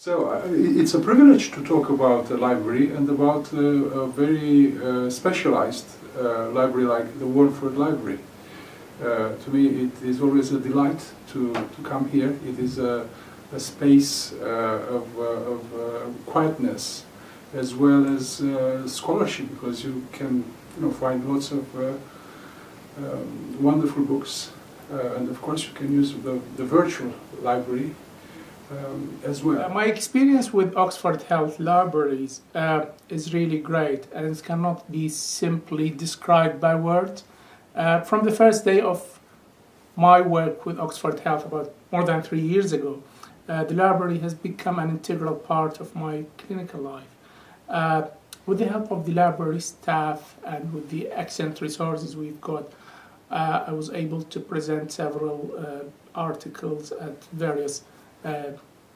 So it's a privilege to talk about the library and about a very specialized library like the Warneford Library. To me it is always a delight to come here. It is a space of quietness as well as scholarship, because you can find lots of wonderful books, and of course you can use the virtual library as well. My experience with Oxford Health libraries is really great, and it cannot be simply described by words. From the first day of my work with Oxford Health about more than 3 years ago, the library has become an integral part of my clinical life. With the help of the library staff and with the excellent resources we've got, I was able to present several articles at various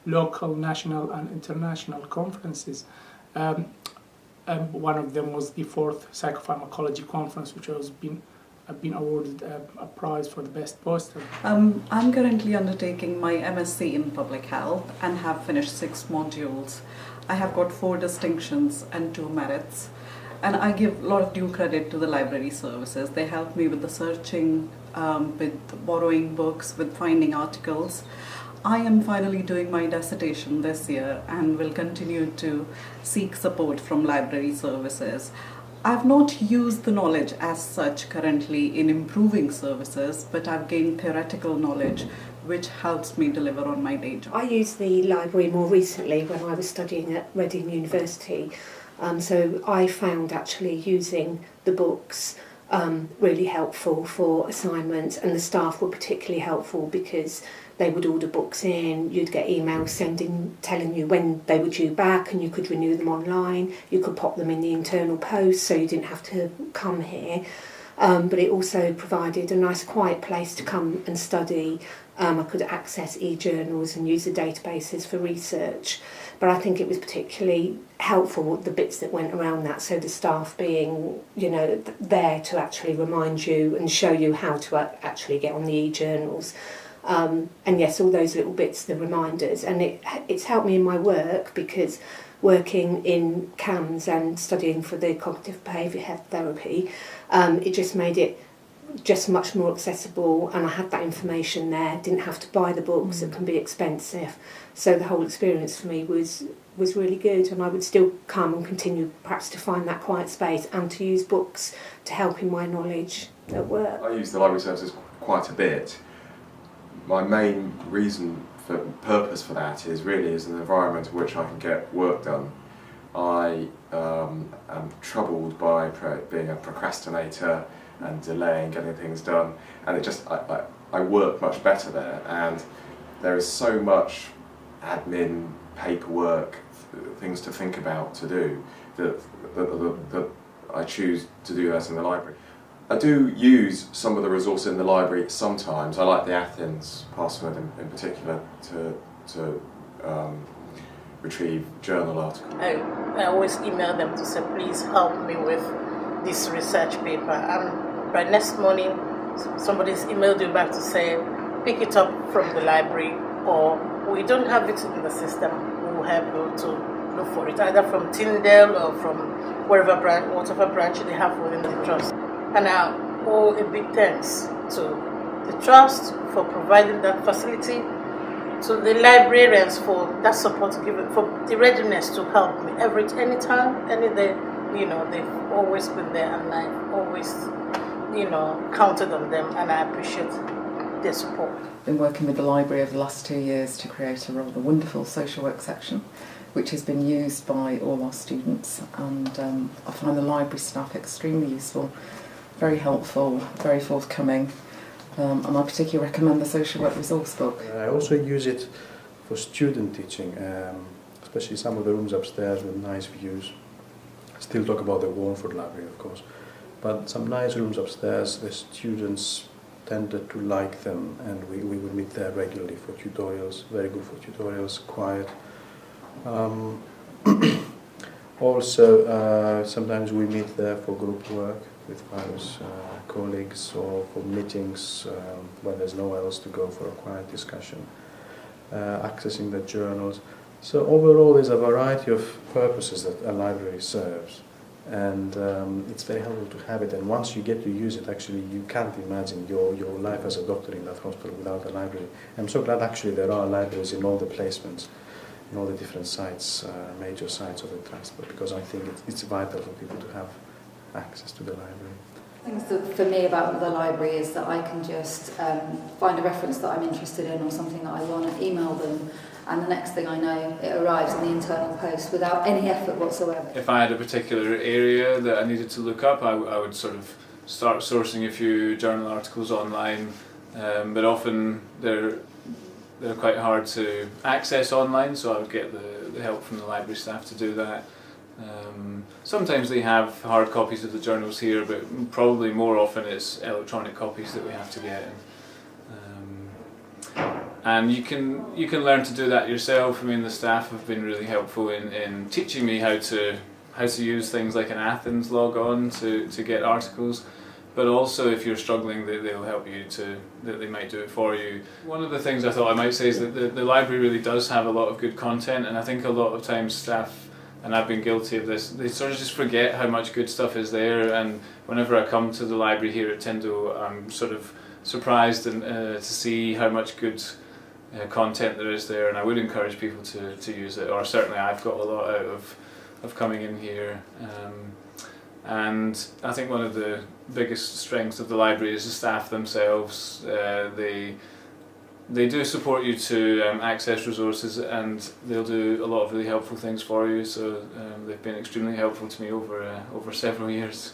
local, national and international conferences. One of them was the 4th Psychopharmacology Conference, which I've been awarded a prize for the best poster. I'm currently undertaking my MSc in Public Health and have finished 6 modules. I have got 4 distinctions and 2 merits. And I give a lot of due credit to the library services. They help me with the searching, with borrowing books, with finding articles. I am finally doing my dissertation this year and will continue to seek support from library services. I've not used the knowledge as such currently in improving services, but I've gained theoretical knowledge which helps me deliver on my day job. I used the library more recently when I was studying at Reading University. So I found actually using the books really helpful for assignments, and the staff were particularly helpful because they would order books in, you'd get emails telling you when they were due back, and you could renew them online, you could pop them in the internal post so you didn't have to come here. But it also provided a nice quiet place to come and study. I could access e-journals and use the databases for research. But I think it was particularly helpful, the bits that went around that, so the staff being, there to actually remind you and show you how to actually get on the e-journals. And yes, all those little bits, the reminders. And it's helped me in my work, because working in CAMS and studying for the cognitive behaviour health therapy, it just made it just much more accessible, and I had that information there, didn't have to buy the books that can be expensive. So the whole experience for me was really good, and I would still come and continue perhaps to find that quiet space and to use books to help in my knowledge at work. I use the library services quite a bit. My main purpose for that is really an environment in which I can get work done. I am troubled by being a procrastinator and delaying getting things done, and I work much better there, and there is so much admin, paperwork, things to think about, to do, that I choose to do that in the library. I do use some of the resources in the library sometimes. I like the Athens password in particular to retrieve journal articles. I always email them to say, please help me with this research paper. And by next morning, somebody's emailed you back to say, pick it up from the library, or we don't have it in the system. We will help you to look for it, either from Tindal or from whatever branch they have within the trust. And I owe a big thanks to the trust for providing that facility, to the librarians for that support given, for the readiness to help me anytime, any day. They've always been there, and I've always, counted on them, and I appreciate their support. I've been working with the library over the last 2 years to create a rather wonderful social work section, which has been used by all our students, and I find the library staff extremely useful, very helpful, very forthcoming, and I particularly recommend the social work resource book. I also use it for student teaching, especially some of the rooms upstairs with nice views. I still talk about the Warneford library, of course, but some nice rooms upstairs, the students tended to like them, and we would meet there regularly for tutorials, very good for tutorials, quiet. Also, sometimes we meet there for group work with various colleagues, or for meetings when there's nowhere else to go for a quiet discussion. Accessing the journals. So overall, there's a variety of purposes that a library serves, and it's very helpful to have it. And once you get to use it, actually, you can't imagine your life as a doctor in that hospital without a library. I'm so glad actually there are libraries in all the placements, in all the different sites, major sites of the transport, because I think it's vital for people to have access to the library. Things that for me about the library is that I can just find a reference that I'm interested in or something that I want and email them, and the next thing I know it arrives in the internal post without any effort whatsoever. If I had a particular area that I needed to look up, I would sort of start sourcing a few journal articles online, but often they're quite hard to access online, so I would get the help from the library staff to do that. Sometimes they have hard copies of the journals here, but probably more often it's electronic copies that we have to get. And you can learn to do that yourself. I mean, the staff have been really helpful in teaching me how to use things like an Athens log-on to get articles. But also, if you're struggling, they'll help you they might do it for you. One of the things I thought I might say is that the library really does have a lot of good content, and I think a lot of times staff, and I've been guilty of this, they sort of just forget how much good stuff is there, and whenever I come to the library here at Tindal, I'm sort of surprised to see how much good content there is there, and I would encourage people to use it, or certainly I've got a lot out of coming in here. And I think one of the biggest strengths of the library is the staff themselves. They do support you to access resources, and they'll do a lot of really helpful things for you, so they've been extremely helpful to me over several years.